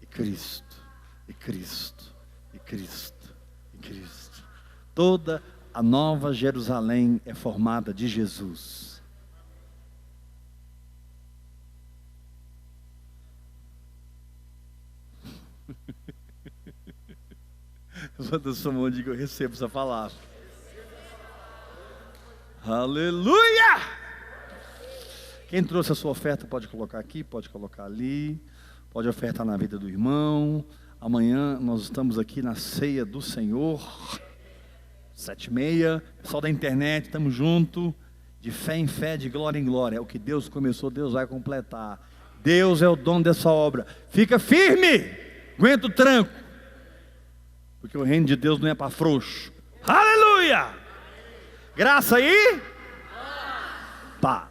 e Cristo, e Cristo, e Cristo, e Cristo. Toda a nova Jerusalém é formada de Jesus. Levanta sua mão e diga: eu recebo essa palavra. Aleluia! Quem trouxe a sua oferta pode colocar aqui, pode colocar ali, pode ofertar na vida do irmão. Amanhã nós estamos aqui na ceia do Senhor, 7h30, pessoal da internet, estamos juntos, de fé em fé, de glória em glória. É o que Deus começou, Deus vai completar. Deus é o dono dessa obra. Fica firme, aguenta o tranco, porque o reino de Deus não é para frouxo. Aleluia! Graça aí? Paz.